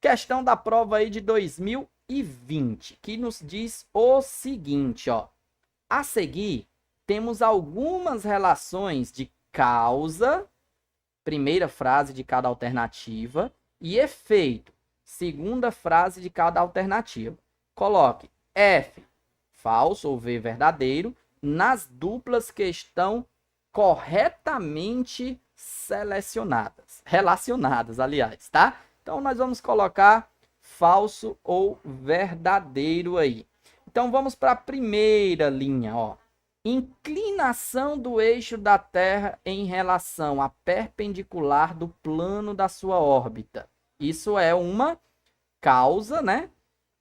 questão da prova aí de 2020, que nos diz o seguinte, ó. A seguir, temos algumas relações de causa, primeira frase de cada alternativa, e efeito, segunda frase de cada alternativa. Coloque F, falso ou V, verdadeiro, nas duplas que estão corretamente relacionadas, aliás, tá? Então, nós vamos colocar falso ou verdadeiro aí. Então, vamos para a primeira linha, ó. Inclinação do eixo da Terra em relação à perpendicular do plano da sua órbita. Isso é uma causa, né?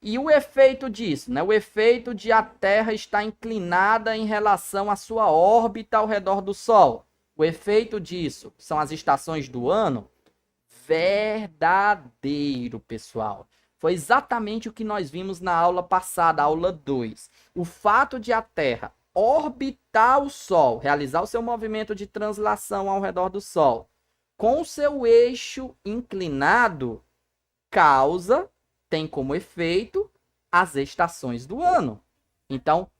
E o efeito disso, né? O efeito de a Terra estar inclinada em relação à sua órbita ao redor do Sol. O efeito disso são as estações do ano? Verdadeiro, pessoal. Foi exatamente o que nós vimos na aula passada, aula 2. O fato de a Terra orbitar o Sol, realizar o seu movimento de translação ao redor do Sol, com o seu eixo inclinado, tem como efeito as estações do ano. Então,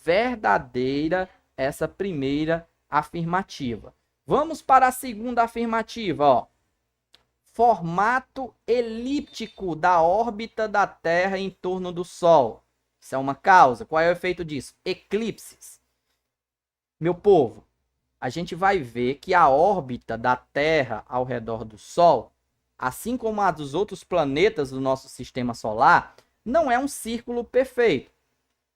verdadeira essa primeira afirmativa. Vamos para a segunda afirmativa, ó. Formato elíptico da órbita da Terra em torno do Sol. Isso é uma causa. Qual é o efeito disso? Eclipses. Meu povo, a gente vai ver que a órbita da Terra ao redor do Sol, assim como a dos outros planetas do nosso sistema solar, não é um círculo perfeito.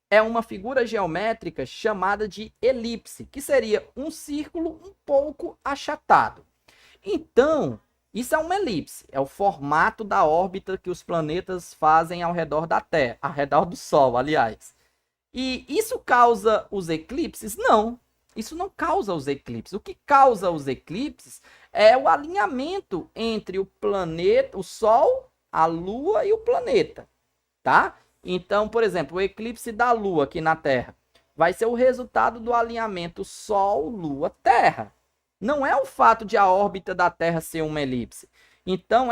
É uma figura geométrica chamada de elipse, que seria um círculo um pouco achatado. Então, isso é uma elipse, é o formato da órbita que os planetas fazem ao redor da Terra, ao redor do Sol, aliás. E isso causa os eclipses? Não, isso não causa os eclipses. O que causa os eclipses é o alinhamento entre o planeta, o Sol, a Lua e o planeta, tá? Então, por exemplo, o eclipse da Lua aqui na Terra vai ser o resultado do alinhamento Sol, Lua, Terra. Não é o fato de a órbita da Terra ser uma elipse. Então,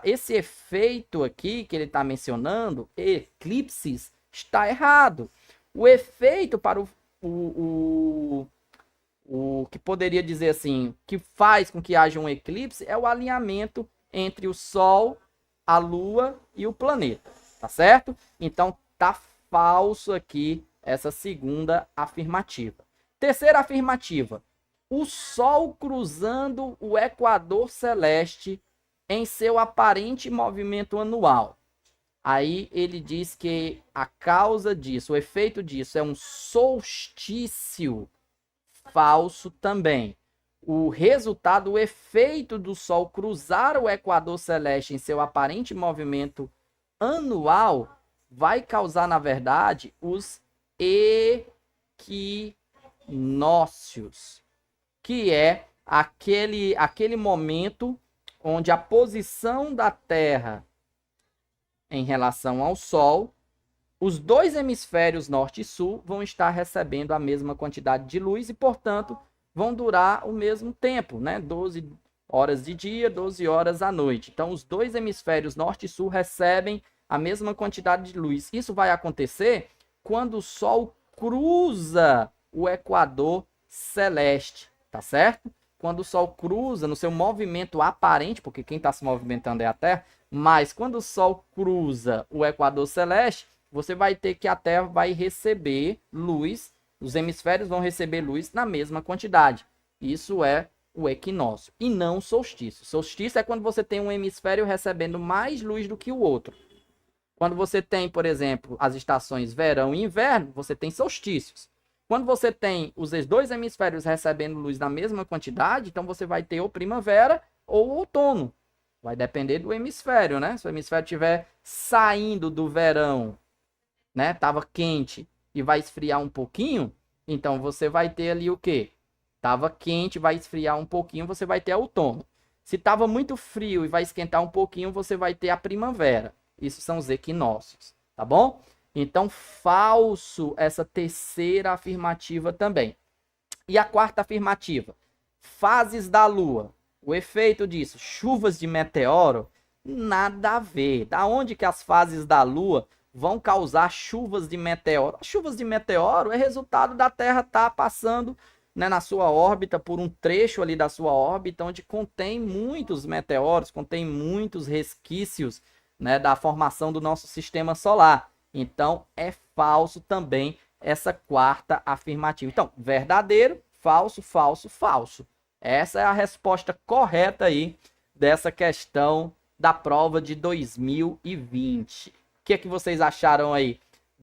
esse efeito aqui que ele está mencionando, eclipses, está errado. O efeito para o que poderia dizer assim, que faz com que haja um eclipse é o alinhamento entre o Sol, a Lua e o planeta, tá certo? Então, tá falso aqui essa segunda afirmativa. Terceira afirmativa. O Sol cruzando o equador celeste em seu aparente movimento anual. Aí ele diz que a causa disso, o efeito disso é um solstício. Falso também. O resultado, o efeito do Sol cruzar o equador celeste em seu aparente movimento anual vai causar, na verdade, os equinócios, que é aquele momento onde a posição da Terra em relação ao Sol, os dois hemisférios norte e sul vão estar recebendo a mesma quantidade de luz e, portanto, vão durar o mesmo tempo, né? 12 horas de dia, 12 horas à noite. Então, os dois hemisférios norte e sul recebem a mesma quantidade de luz. Isso vai acontecer quando o Sol cruza o equador celeste, tá certo? Quando o Sol cruza no seu movimento aparente, porque quem está se movimentando é a Terra, mas quando o Sol cruza o equador celeste, você vai ter que a Terra vai receber luz, os hemisférios vão receber luz na mesma quantidade. Isso é o equinócio e não o solstício. Solstício é quando você tem um hemisfério recebendo mais luz do que o outro. Quando você tem, por exemplo, as estações verão e inverno, você tem solstícios. Quando você tem os dois hemisférios recebendo luz na mesma quantidade, então você vai ter ou primavera ou outono. Vai depender do hemisfério, né? Se o hemisfério estiver saindo do verão, né? Tava quente e vai esfriar um pouquinho, então você vai ter ali o quê? Tava quente, vai esfriar um pouquinho, você vai ter outono. Se tava muito frio e vai esquentar um pouquinho, você vai ter a primavera. Isso são os equinócios, tá bom? Então, falso essa terceira afirmativa também. E a quarta afirmativa. Fases da Lua. O efeito disso, chuvas de meteoro. Nada a ver. Da onde que as fases da Lua vão causar chuvas de meteoro? As chuvas de meteoro é resultado da Terra estar passando, né, na sua órbita, por um trecho ali da sua órbita, onde contém muitos meteoros, contém muitos resquícios, né, da formação do nosso sistema solar. Então, é falso também essa quarta afirmativa. Então, verdadeiro, falso, falso, falso. Essa é a resposta correta aí dessa questão da prova de 2020. O que é que vocês acharam aí